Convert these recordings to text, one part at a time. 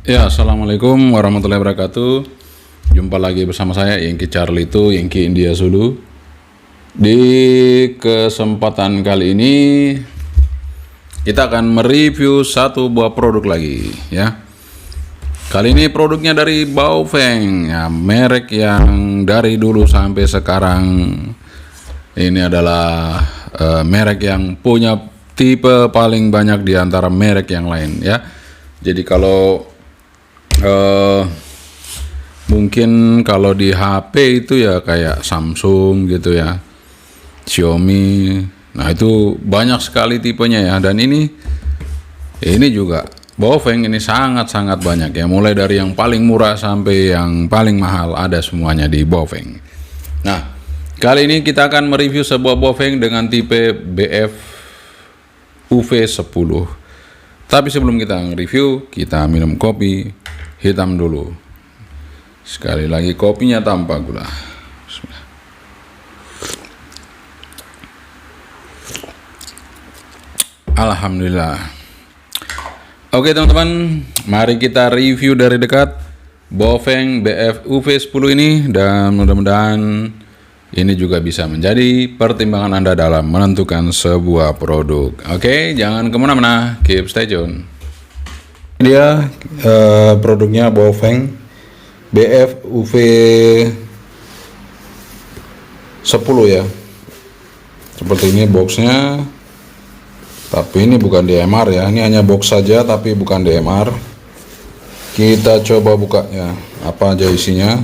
Ya, assalamualaikum warahmatullahi wabarakatuh. Jumpa lagi bersama saya Yengki Charlie itu Yengki India Zulu. Di kesempatan kali ini kita akan mereview satu buah produk lagi ya. Kali ini produknya dari Baofeng ya, merek yang dari dulu sampai sekarang ini adalah merek yang punya tipe paling banyak di antara merek yang lain ya. Jadi kalau mungkin kalau di HP itu ya kayak Samsung gitu ya, Xiaomi. Nah, itu banyak sekali tipenya ya. Dan ini juga Baofeng ini sangat-sangat banyak ya. Mulai dari yang paling murah sampai yang paling mahal ada semuanya di Baofeng. Nah, kali ini kita akan mereview sebuah Baofeng dengan tipe BF UV10. Tapi sebelum kita review, kita minum kopi hitam dulu. Sekali lagi kopinya tanpa gula. Alhamdulillah. Oke teman-teman, mari kita review dari dekat Baofeng BF UV10 ini, dan mudah-mudahan ini juga bisa menjadi pertimbangan Anda dalam menentukan sebuah produk. Oke, jangan kemana-mana, keep stay tune. Ini dia produknya Baofeng BF UV10 ya. Seperti ini boxnya. Tapi ini bukan DMR ya, ini hanya box saja tapi bukan DMR. Kita coba buka ya, apa aja isinya.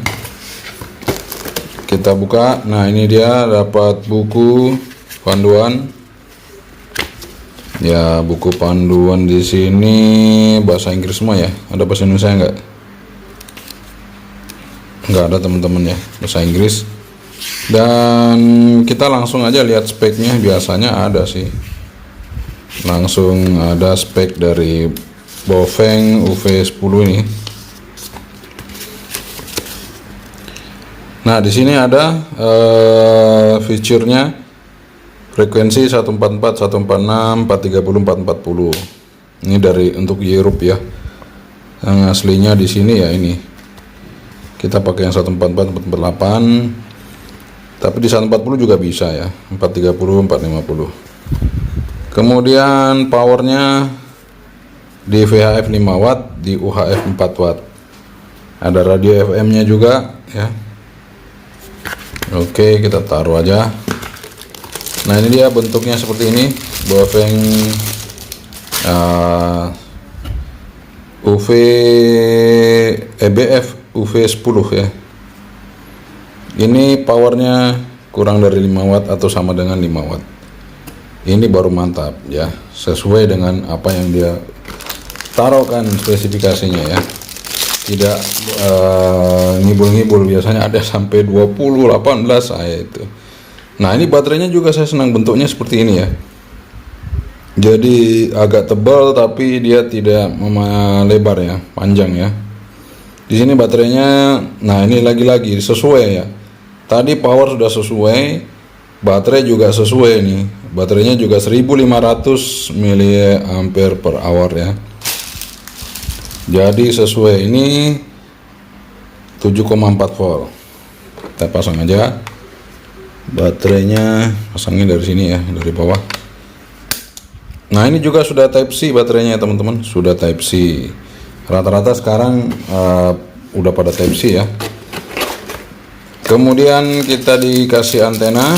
Kita buka. Nah, ini dia dapat buku panduan. Ya, buku panduan di sini bahasa Inggris semua ya. Ada bahasa Indonesia enggak? Enggak ada teman-teman ya, bahasa Inggris. Dan kita langsung aja lihat speknya, biasanya ada sih. Langsung ada spek dari Baofeng UV10 ini. Nah, di sini ada fiturnya, frekuensi 144, 146, 430, 440. Ini dari untuk Europe ya. Yang aslinya di sini ya ini. Kita pakai yang 144, 448. Tapi di 140 juga bisa ya, 430, 450. Kemudian powernya di VHF 5 watt, di UHF 4 watt. Ada radio FM-nya juga ya. Oke, kita taruh aja. Nah, ini dia bentuknya seperti ini, Baofeng BF UV10 ya. Ini powernya kurang dari 5 watt atau sama dengan 5 watt. Ini baru mantap ya, sesuai dengan apa yang dia taruhkan spesifikasinya ya. Tidak ngibul-ngibul, biasanya ada sampai 20, 18 saya itu. Nah, ini baterainya juga saya senang bentuknya seperti ini ya. Jadi agak tebal tapi dia tidak melebar ya, panjang ya. Di sini baterainya, nah ini lagi-lagi sesuai ya. Tadi power sudah sesuai, baterai juga sesuai nih. Baterainya juga 1500 mAh ya. Jadi sesuai, ini 7,4 volt. Kita pasang aja. Baterainya pasangnya dari sini ya, dari bawah. Nah, ini juga sudah Type C baterainya teman-teman, sudah Type C. Rata-rata sekarang udah pada Type C ya. Kemudian kita dikasih antena.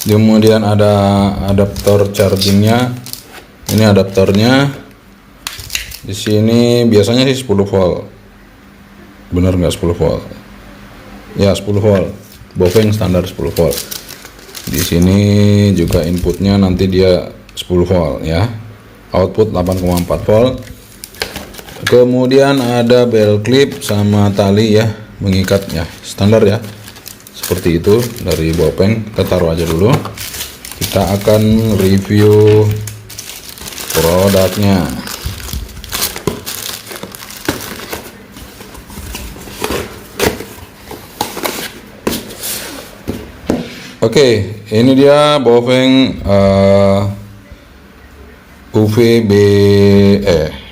Kemudian ada adaptor chargingnya. Ini adaptornya. Di sini biasanya sih 10 volt. Bener nggak 10 volt? Ya, 10 volt. Baofeng standar 10 volt. Di sini juga inputnya nanti dia 10 volt ya. Output 8,4 volt. Kemudian ada bell clip sama tali ya, mengikatnya standar ya. Seperti itu dari Baofeng. Kita taruh aja dulu. Kita akan review produknya. Oke, ini dia Baofeng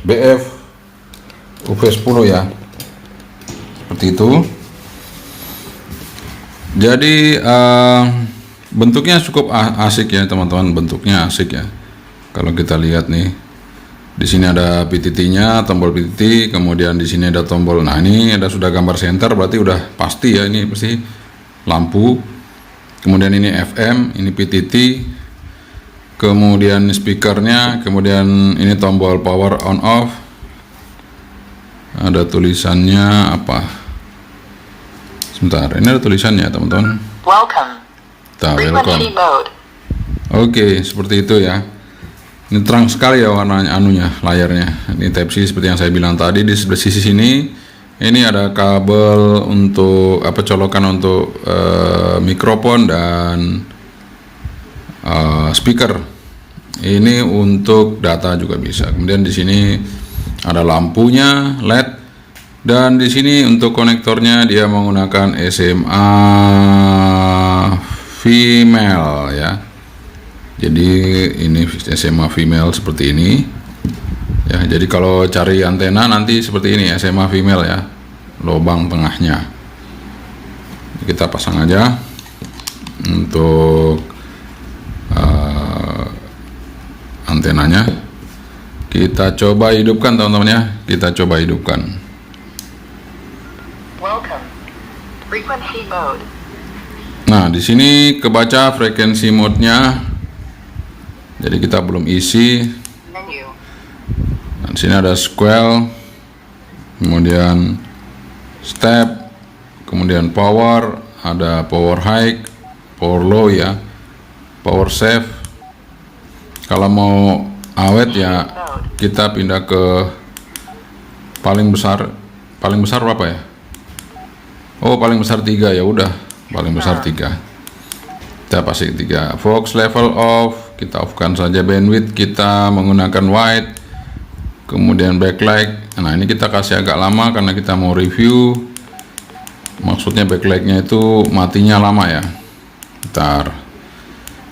BF V10 ya, seperti itu. Jadi bentuknya cukup asik ya teman-teman, bentuknya asik ya. Kalau kita lihat nih, di sini ada PTT-nya, tombol PTT, kemudian di sini ada tombol. Nah ini ada sudah gambar center, berarti udah pasti ya, ini pasti lampu. Kemudian ini FM, ini PTT, kemudian speakernya, kemudian ini tombol power on off. Ada tulisannya apa? Sebentar, ini ada tulisannya teman-teman. Welcome. Welcome. Oke, seperti itu ya. Ini terang sekali ya warnanya, layarnya. Ini Type C seperti yang saya bilang tadi. Di sebelah sisi sini, ini ada kabel untuk colokan untuk mikrofon dan speaker. Ini untuk data juga bisa. Kemudian di sini ada lampunya LED. Dan di sini untuk konektornya dia menggunakan SMA female ya. Jadi ini SMA female seperti ini. Ya, jadi kalau cari antena nanti seperti ini SMA female ya. Lubang tengahnya. Kita pasang aja untuk antenanya. Kita coba hidupkan teman-teman ya. Kita coba hidupkan. Frequency mode. Nah, di sini kebaca frekuensi mode-nya. Jadi kita belum isi. Menu. Nah, di sini ada scale, kemudian step, kemudian power, ada power high, power low ya, power save. Kalau mau awet ya kita pindah ke paling besar. Paling besar berapa ya? Oh, paling besar 3 ya udah, paling besar 3. Kita pasti 3. Fox level off, kita off-kan saja. Bandwidth kita menggunakan wide. Kemudian backlight. Nah, ini kita kasih agak lama karena kita mau review. Maksudnya backlightnya itu matinya lama ya. Ntar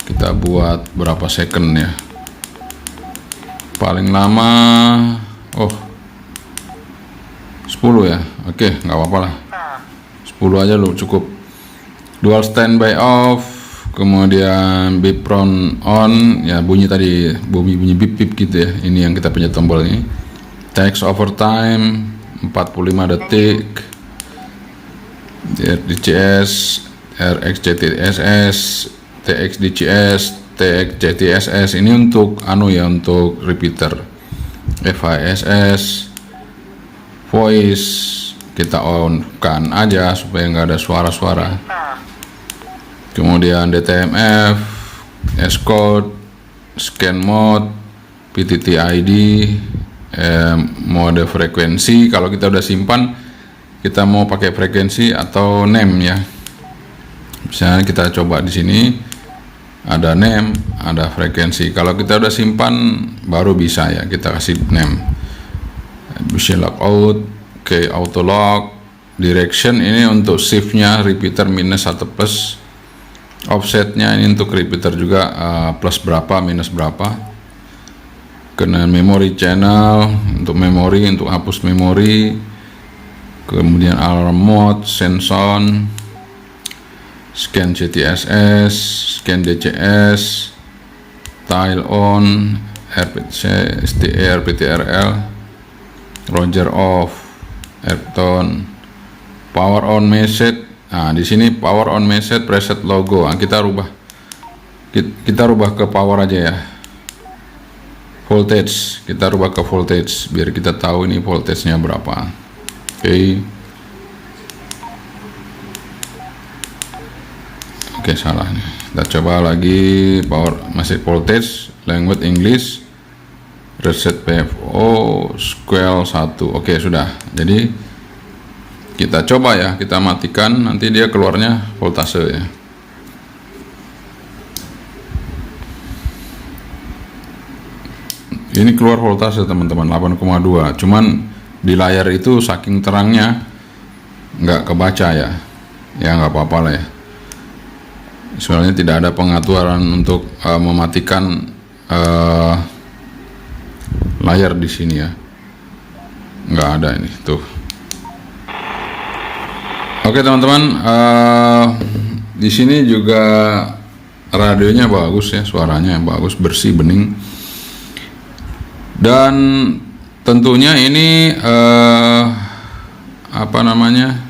kita buat berapa second ya. Paling lama 10 ya. Oke, nggak apa-apa lah. 10 aja lo cukup. Dual standby off, kemudian beep on on ya, bunyi tadi bunyi beep beep gitu ya. Ini yang kita punya tombol ini. Text overtime 45 detik. DCS, RxJTSS, TXDCS, TXJTSS ini untuk untuk repeater. FISS, voice kita on kan aja supaya nggak ada suara-suara. Kemudian DTMF, S-code, scan mode, PTT ID, mode frekuensi. Kalau kita udah simpan, kita mau pakai frekuensi atau name ya. Misalnya kita coba di sini ada name, ada frekuensi. Kalau kita udah simpan baru bisa ya kita kasih name. Bisa logout. Oke, auto lock, direction ini untuk shiftnya repeater minus atau plus, offsetnya ini untuk repeater juga plus berapa minus berapa. Kena memory channel untuk memori, untuk hapus memori. Kemudian alarm mode, sense on, scan CTSS, scan DCS, tile on, RPC, STR, PTRL, Roger off, Airtone, power on message. Nah, di sini power on message preset logo. Nah, kita rubah ke power aja ya. Voltage, kita rubah ke voltage biar kita tahu ini voltage-nya berapa. Oke, salah nih. Kita coba lagi power masih voltage, language English. Reset PFO scale 1. Oke, sudah. Jadi kita coba ya, kita matikan, nanti dia keluarnya voltase ya. Ini keluar voltase teman-teman 8,2. Cuman di layar itu saking terangnya nggak kebaca ya. Ya nggak apa-apa lah ya. Sebenarnya tidak ada pengaturan untuk mematikan layar di sini ya. nggak ada ini tuh. Oke teman-teman, di sini juga radionya bagus ya, suaranya bagus, bersih, bening. Dan tentunya ini apa namanya?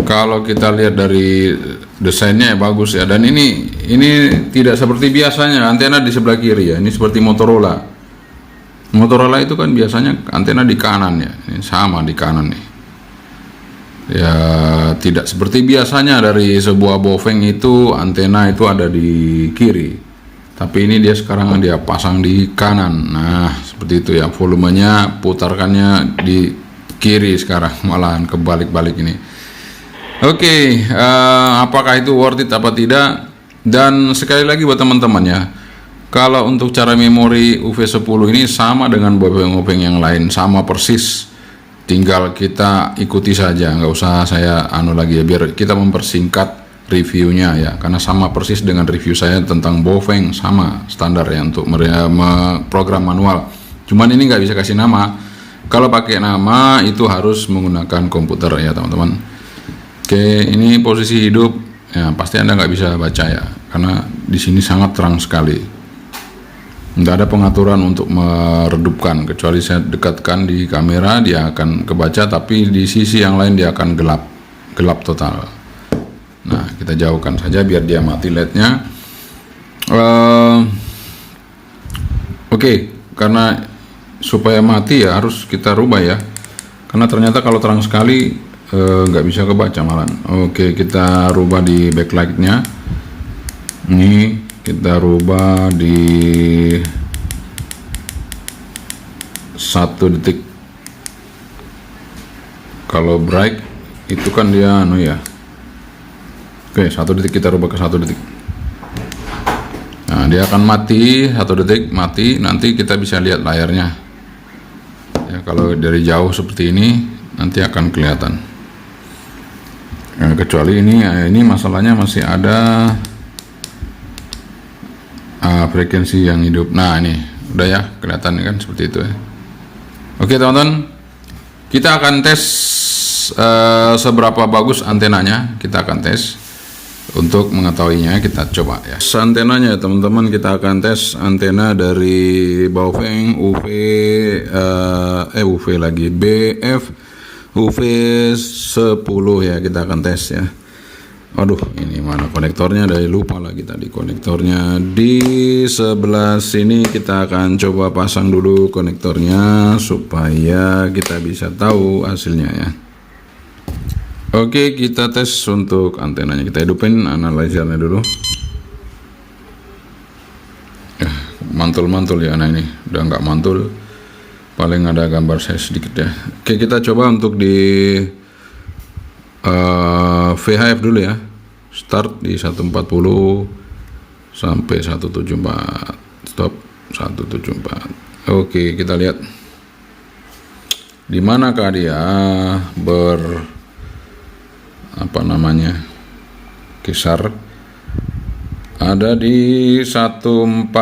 Kalau kita lihat dari desainnya ya bagus ya. Dan ini tidak seperti biasanya antena di sebelah kiri ya. Ini seperti Motorola. Motorola itu kan biasanya antena di kanan ya. Ini sama di kanan nih. Ya tidak seperti biasanya dari sebuah bofeng itu antena itu ada di kiri, tapi ini dia sekarang dia pasang di kanan. Nah seperti itu ya, volumenya putarkannya di kiri sekarang, malahan kebalik-balik ini. Oke, apakah itu worth it apa tidak? Dan sekali lagi buat teman-teman ya, kalau untuk cara memori UV10 ini sama dengan bofeng-bofeng yang lain, sama persis. Tinggal kita ikuti saja, nggak usah saya lagi ya, biar kita mempersingkat reviewnya ya, karena sama persis dengan review saya tentang bofeng, sama standar ya untuk program manual. Cuman ini nggak bisa kasih nama. Kalau pakai nama itu harus menggunakan komputer ya teman-teman. Oke, ini posisi hidup ya, pasti Anda nggak bisa baca ya, karena di sini sangat terang sekali. Nggak ada pengaturan untuk meredupkan, kecuali saya dekatkan di kamera dia akan kebaca, tapi di sisi yang lain dia akan gelap total. Nah kita jauhkan saja biar dia mati LED-nya. Oke, karena supaya mati ya harus kita rubah ya, karena ternyata kalau terang sekali nggak bisa kebaca malah. Oke, kita rubah di backlight-nya. Ini kita rubah di 1 detik. Kalau bright itu kan dia ya. Oke, 1 detik kita rubah ke 1 detik. Nah dia akan mati 1 detik, mati. Nanti kita bisa lihat layarnya ya, kalau dari jauh seperti ini nanti akan kelihatan. Nah, kecuali ini masalahnya masih ada frekuensi yang hidup. Nah ini udah ya, kelihatan kan seperti itu ya. Oke teman-teman, kita akan tes seberapa bagus antenanya. Kita akan tes untuk mengetahuinya. Kita coba ya antenanya teman-teman. Kita akan tes antena dari Baofeng UV lagi BF UV10 ya. Kita akan tes ya. Aduh, ini mana konektornya? Dari lupa lagi tadi konektornya di sebelah sini. Kita akan coba pasang dulu konektornya supaya kita bisa tahu hasilnya ya. Oke, kita tes untuk antenanya. Kita hidupin analyzernya dulu. Mantul-mantul ya. Nah ini udah nggak mantul, paling ada gambar saya sedikit ya. Oke, kita coba untuk di VHF dulu ya. Start di 140 sampai 174. Stop 174. Oke, kita lihat di manakah dia kisar. Ada di 149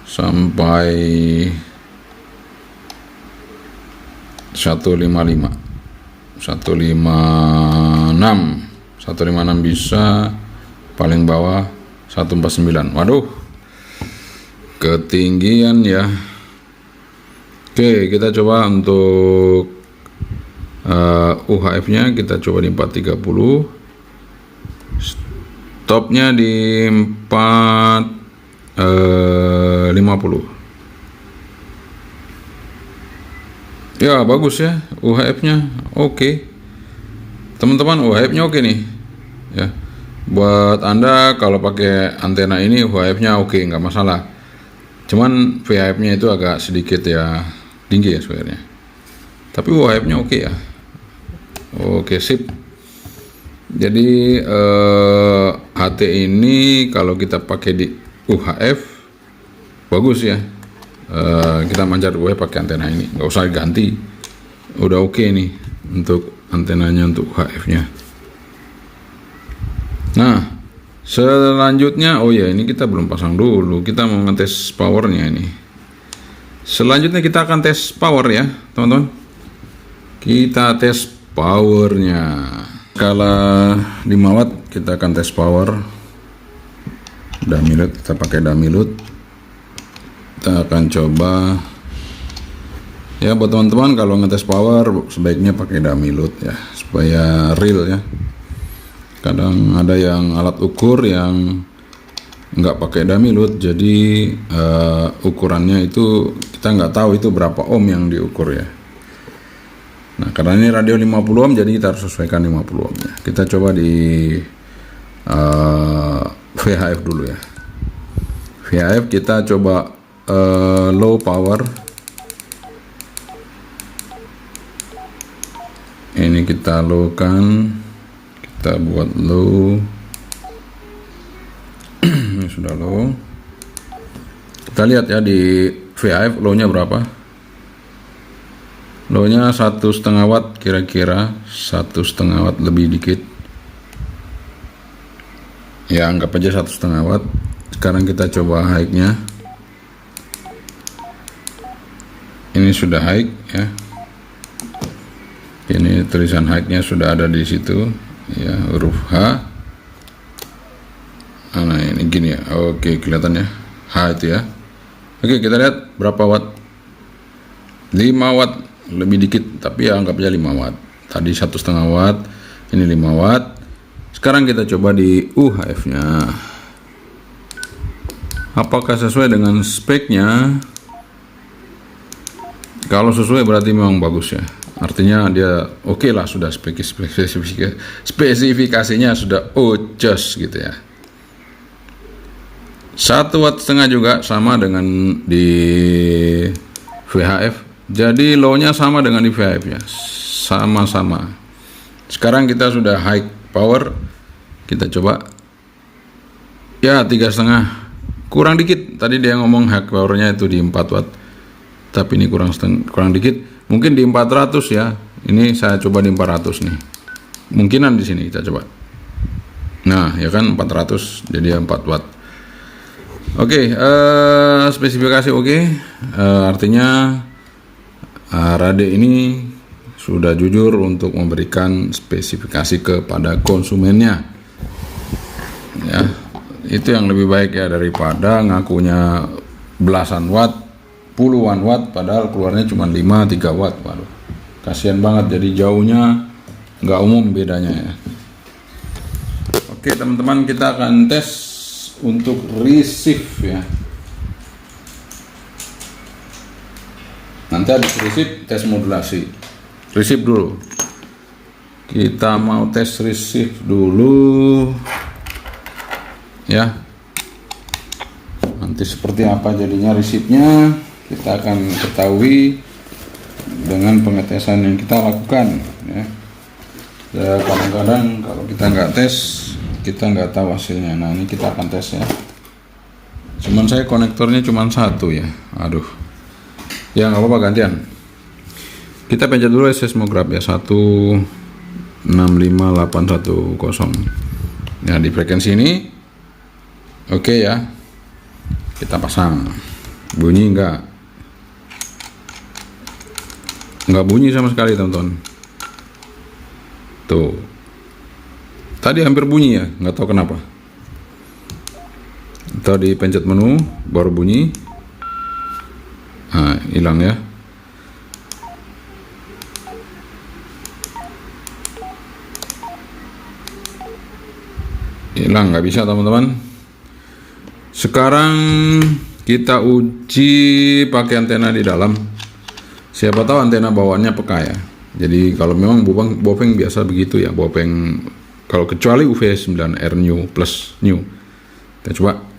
sampai 155. 156 bisa, paling bawah 149. Waduh, ketinggian ya. Oke, kita coba untuk UHF-nya kita coba di 430, stopnya di 450. Ya bagus ya UHF-nya, oke. Teman-teman, UHF-nya oke nih ya. Buat Anda kalau pakai antena ini UHF-nya oke, nggak masalah. Cuman VHF-nya itu agak sedikit ya tinggi ya sebenarnya. Tapi UHF-nya oke ya. Oke, sip. Jadi HT ini kalau kita pakai di UHF bagus ya. Kita manjat UHF pakai antena ini, nggak usah diganti, udah oke nih untuk antenanya, untuk UHF-nya. Nah selanjutnya, oh ya ini kita belum pasang dulu, kita mau ngetes powernya ini. Selanjutnya kita akan tes power ya, teman-teman. Kita tes powernya. Skala 5 watt kita akan tes power. Dummy load, kita pakai dummy load. Kita akan coba. Ya buat teman-teman kalau ngetes power sebaiknya pakai dummy load ya, supaya real ya. Kadang ada yang alat ukur yang nggak pakai dummy load, jadi ukurannya itu kita nggak tahu itu berapa ohm yang diukur ya. Nah karena ini radio 50 ohm, jadi kita harus sesuaikan 50 ohm ya. Kita coba di VHF dulu ya. VHF kita coba low power. Ini kita low kan, kita buat low. Ini sudah low. Kita lihat ya di VHF low-nya berapa. Low-nya 1,5 watt, kira-kira 1,5 watt lebih dikit ya, anggap aja 1,5 watt. Sekarang kita coba high-nya. Ini sudah high ya. Ini tulisan high-nya sudah ada di situ ya, huruf H. Nah ini gini ya. Oke, kelihatan ya H itu ya. Oke, kita lihat berapa watt. 5 watt lebih dikit, tapi ya anggap aja 5 watt. Tadi 1,5 watt, ini 5 watt. Sekarang kita coba di UHF nya. Apakah sesuai dengan speknya? Kalau sesuai berarti memang bagus ya. Artinya dia oke lah, sudah spesifikasinya sudah just gitu ya. 1,5 watt juga sama dengan di VHF. Jadi low-nya sama dengan di VHF ya. Sama-sama. Sekarang kita sudah high power. Kita coba. Ya 3,5. Kurang dikit. Tadi dia ngomong high powernya itu di 4 watt. Tapi ini kurang dikit. Mungkin di 400 ya. Ini saya coba di 400 nih. Mungkinan di sini kita coba. Nah, ya kan 400 jadi 4 watt. Oke, spesifikasi oke. Artinya Rade ini sudah jujur untuk memberikan spesifikasi kepada konsumennya. Ya, itu yang lebih baik ya daripada ngakunya belasan watt, puluhan watt, padahal keluarnya cuma 3 watt. Waduh, kasihan banget. Jadi jauhnya nggak umum bedanya ya. Oke teman-teman, kita akan tes untuk receive ya. Nanti habis receive tes modulasi. Receive dulu. Kita mau tes receive dulu ya. Nanti seperti apa jadinya receive-nya kita akan ketahui dengan pengetesan yang kita lakukan ya. Kadang-kadang kalau kita nggak tes kita nggak tahu hasilnya. Nah ini kita akan tes ya. Cuman saya konektornya cuma satu ya. Aduh. Ya nggak apa-apa, gantian. Kita pencet dulu seismograf ya, 165810. Ya di frekuensi ini oke ya. Kita pasang. Bunyi nggak bunyi sama sekali teman-teman. Tuh. Tadi hampir bunyi ya, nggak tahu kenapa. Tadi pencet menu baru bunyi. Nah, hilang ya. Hilang, nggak bisa teman-teman. Sekarang kita uji pakai antena di dalam. Siapa tahu antena bawaannya peka ya. Jadi kalau memang bopeng biasa begitu ya, bopeng kalau kecuali UV9R new plus new. Kita coba.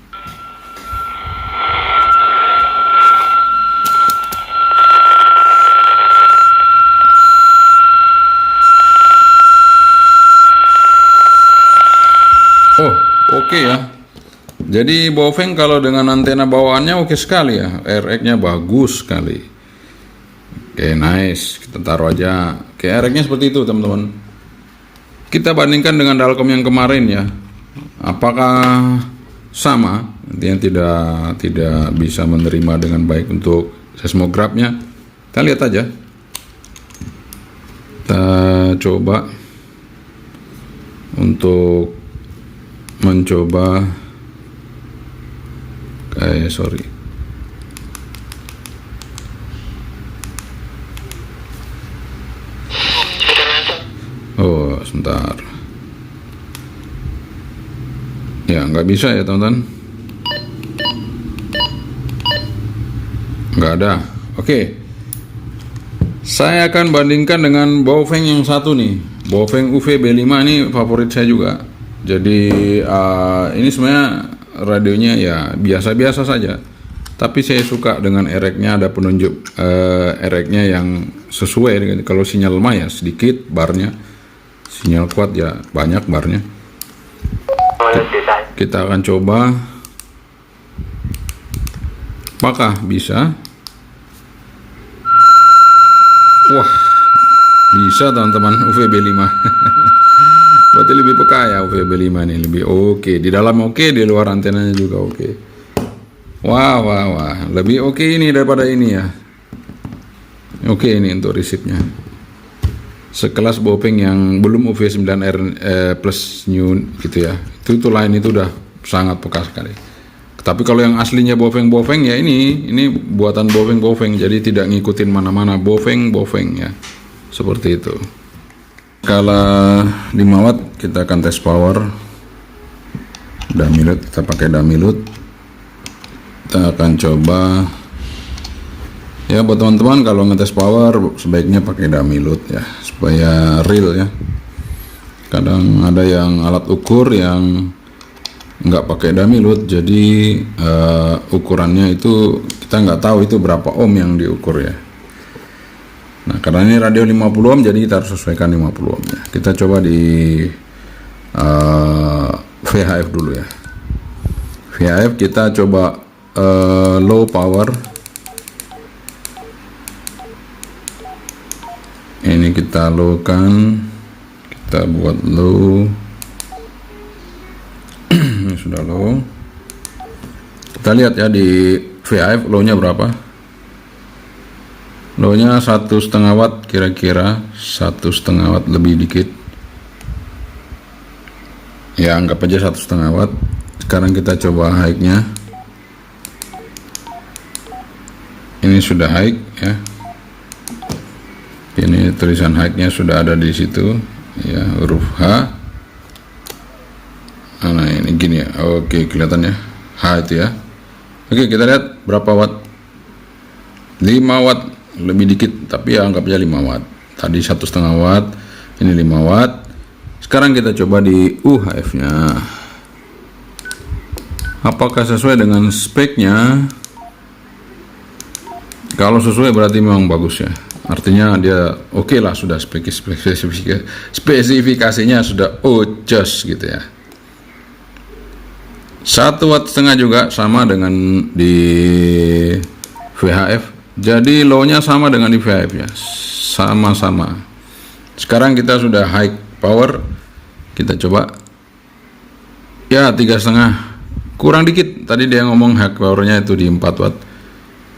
Oh, oke ya. Jadi bopeng kalau dengan antena bawaannya oke sekali ya. RX-nya bagus sekali. Oke, nice. Kita taruh aja. Oke, RX-nya seperti itu, teman-teman. Kita bandingkan dengan Dalcom yang kemarin ya. Apakah sama? Artinya tidak bisa menerima dengan baik untuk seismografnya. Kita lihat aja. Kita coba untuk mencoba sorry. Oh, sebentar. Ya, nggak bisa ya teman-teman. Nggak ada. Oke. Saya akan bandingkan dengan Baofeng yang satu nih. Baofeng UV-B5 ini favorit saya juga. Jadi ini sebenarnya radionya ya biasa-biasa saja. Tapi saya suka dengan ereknya, ada penunjuk ereknya yang sesuai dengan, kalau sinyal lemah ya sedikit barnya, sinyal kuat ya banyak barnya. Kita akan coba apakah bisa. Wah, bisa teman-teman, UV-B5. Berarti lebih peka ya UV-B5 ini, lebih oke. Di dalam oke, di luar antenanya juga oke. Wah, lebih oke ini daripada ini ya. Oke, ini untuk resipnya. Sekelas Baofeng yang belum UV9R plus new gitu ya. Itu lain, itu udah sangat peka sekali. Tapi kalau yang aslinya Baofeng ya ini buatan Baofeng, jadi tidak ngikutin mana-mana, Baofeng ya. Seperti itu. Skala 5 watt kita akan tes power. Dummy load, kita pakai dummy load. Kita akan coba ya, buat teman-teman kalau ngetes power sebaiknya pakai dummy load ya, supaya real ya. Kadang ada yang alat ukur yang nggak pakai dummy load, jadi ukurannya itu kita nggak tahu itu berapa ohm yang diukur ya. Nah, karena ini radio 50 ohm, jadi kita harus sesuaikan 50 ohm ya. Kita coba di VHF dulu ya. VHF kita coba low power. Ini kita low kan, kita buat low. Ini sudah low. Kita lihat ya di VHF low-nya berapa. Low-nya 1,5 watt, kira-kira 1,5 watt lebih dikit ya, anggap aja 1,5 watt. Sekarang kita coba high-nya. Ini sudah high ya. Ini tulisan high-nya sudah ada di situ ya, huruf H. Nah, ini gini ya. Oke, kelihatannya H itu ya. Oke, kita lihat berapa watt. 5 watt lebih dikit, tapi ya anggap aja 5 watt. Tadi 1,5 watt, ini 5 watt. Sekarang kita coba di UHF-nya. Apakah sesuai dengan speknya? Kalau sesuai berarti memang bagus ya. Artinya dia oke lah, sudah spesifikasinya sudah just gitu ya. 1,5 watt juga sama dengan di VHF. Jadi low-nya sama dengan di VHF ya. Sama-sama. Sekarang kita sudah high power. Kita coba. Ya, 3,5. Kurang dikit. Tadi dia ngomong high powernya itu di 4 watt.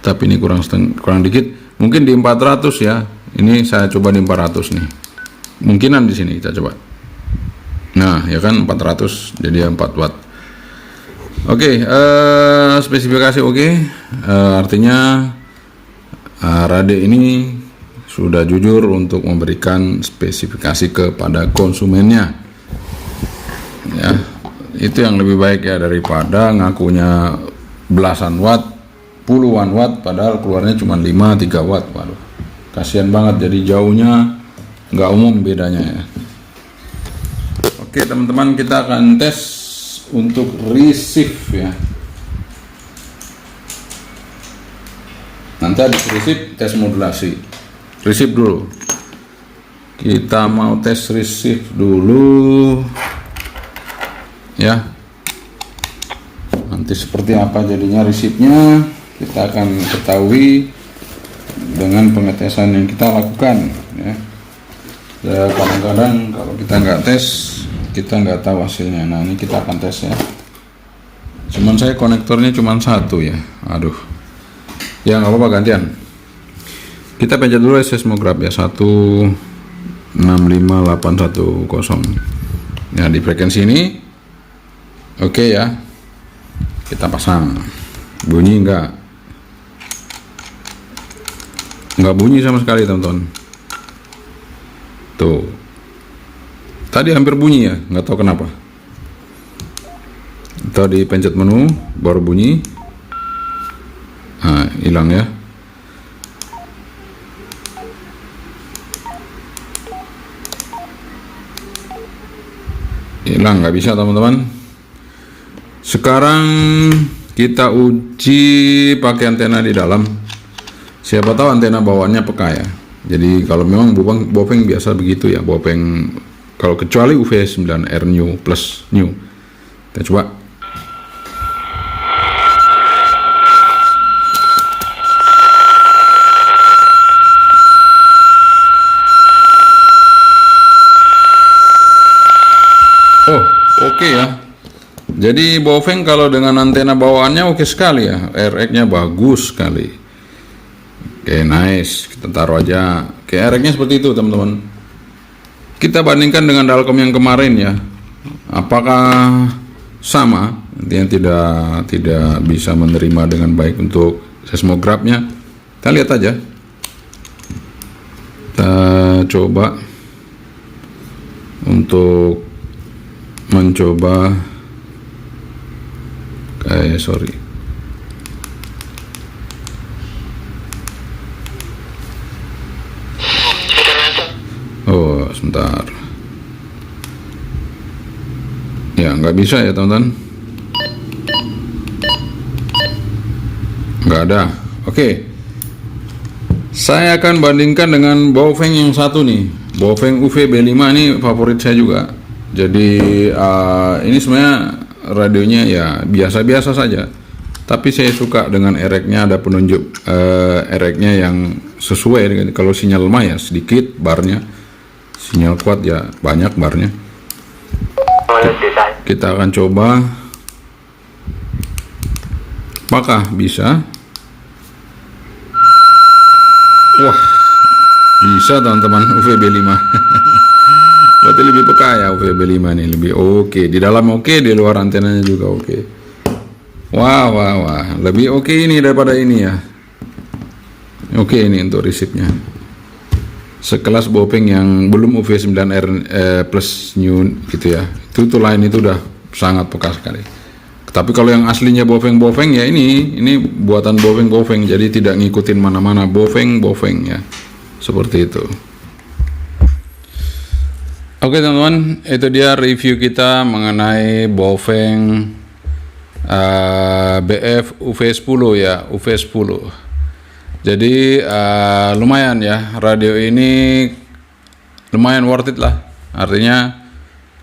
Tapi ini kurang dikit. Mungkin di 400 ya. Ini saya coba di 400 nih. Mungkinan di sini kita coba. Nah, ya kan 400 jadi 4 watt. Oke, spesifikasi oke. Artinya radio ini sudah jujur untuk memberikan spesifikasi kepada konsumennya. Ya, itu yang lebih baik ya, daripada ngakunya belasan watt, puluhan watt, padahal keluarnya cuma 3 watt. Waduh, kasihan banget, jadi jauhnya nggak umum bedanya ya. Oke teman-teman, kita akan tes untuk receive ya. Nanti habis receive tes modulasi. Receive dulu. Kita mau tes receive dulu ya. Nanti seperti apa jadinya receive-nya kita akan ketahui dengan pengetesan yang kita lakukan ya. Kadang-kadang kalau kita nggak tes, kita nggak tahu hasilnya. Nah, ini kita akan tes ya. Cuman saya konektornya cuma satu ya. Aduh, Ya nggak apa-apa, gantian. Kita pencet dulu seismograph ya, 165810. Ya di frekuensi ini oke ya, kita pasang. Bunyi nggak bunyi sama sekali teman-teman. Tuh, tadi hampir bunyi ya, nggak tahu kenapa. Tadi pencet menu baru bunyi. Nah, hilang ya. Hilang, nggak bisa teman-teman. Sekarang kita uji pakai antena di dalam. Siapa tahu antena bawaannya peka ya. Jadi kalau memang bopeng biasa begitu ya, bopeng kalau kecuali UV9R new plus new. Kita coba. Oh, oke ya. Jadi bopeng kalau dengan antena bawaannya oke sekali ya. RX-nya bagus sekali. Oke, nice. Kita taruh aja. Oke, RX-nya seperti itu, teman-teman. Kita bandingkan dengan Dalcom yang kemarin ya. Apakah sama? Artinya tidak bisa menerima dengan baik untuk seismografnya. Kita lihat aja. Kita coba untuk mencoba sorry. Oh, sebentar. Ya, nggak bisa ya, teman-teman. Nggak ada. Oke. Saya akan bandingkan dengan bopeng yang satu nih. Bopeng UV-B5 ini favorit saya juga. Jadi ini sebenarnya radionya ya biasa-biasa saja. Tapi saya suka dengan RX-nya, ada penunjuk RX-nya yang sesuai dengan, kalau sinyal lemah ya sedikit barnya. Sinyal kuat ya banyak barnya. Kita akan coba. Apakah bisa? Wah, bisa teman-teman, UV-B5. Berarti lebih peka ya UV-B5 ini, lebih oke. Di dalam oke, di luar antenanya juga oke. Wah, lebih oke ini daripada ini ya. Oke, ini untuk resipnya. Sekelas bopeng yang belum UV9R plus new gitu ya. Itu lain, itu udah sangat peka sekali. Tapi kalau yang aslinya bopeng ya ini buatan bopeng, jadi tidak ngikutin mana-mana, bopeng ya. Seperti itu. Oke teman-teman, itu dia review kita mengenai bopeng BF UV10 ya, UV10. Jadi lumayan ya, radio ini lumayan worth it lah. Artinya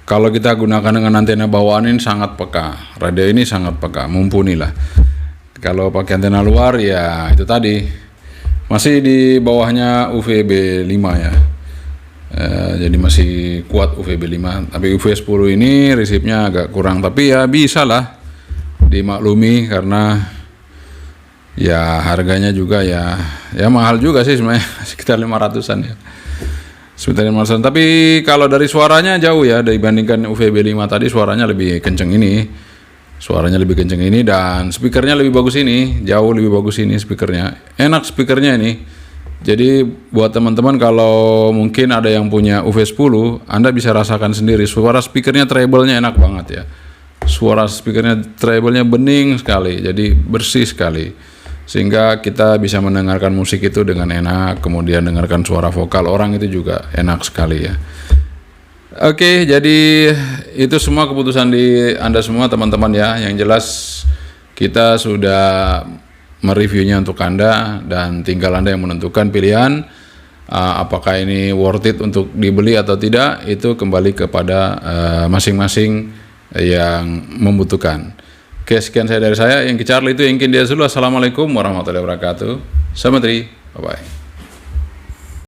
kalau kita gunakan dengan antena bawaan ini sangat peka. Radio ini sangat peka, mumpuni lah. Kalau pakai antena luar ya itu tadi masih di bawahnya UV-B5 ya. Jadi masih kuat UV-B5. Tapi UV10 ini resipnya agak kurang. Tapi ya bisa lah dimaklumi karena ya harganya juga ya mahal juga sih sebenarnya, sekitar 500-an ya. Sekitar 500-an. Tapi kalau dari suaranya jauh ya, dibandingkan UV-B5 tadi suaranya lebih kenceng ini. Suaranya lebih kenceng ini dan speakernya lebih bagus ini, jauh lebih bagus ini speakernya. Enak speakernya ini. Jadi buat teman-teman kalau mungkin ada yang punya UV10, Anda bisa rasakan sendiri suara speakernya, treble-nya enak banget ya. Suara speakernya treble-nya bening sekali, jadi bersih sekali. Sehingga kita bisa mendengarkan musik itu dengan enak, kemudian dengarkan suara vokal orang itu juga enak sekali ya. Oke, jadi itu semua keputusan di Anda semua teman-teman ya. Yang jelas kita sudah mereviewnya untuk Anda dan tinggal Anda yang menentukan pilihan apakah ini worth it untuk dibeli atau tidak, itu kembali kepada masing-masing yang membutuhkan. Oke, sekian dari saya, yang Charlie itu yang dia dulu. Assalamualaikum warahmatullahi wabarakatuh. Selamat hari, bye-bye.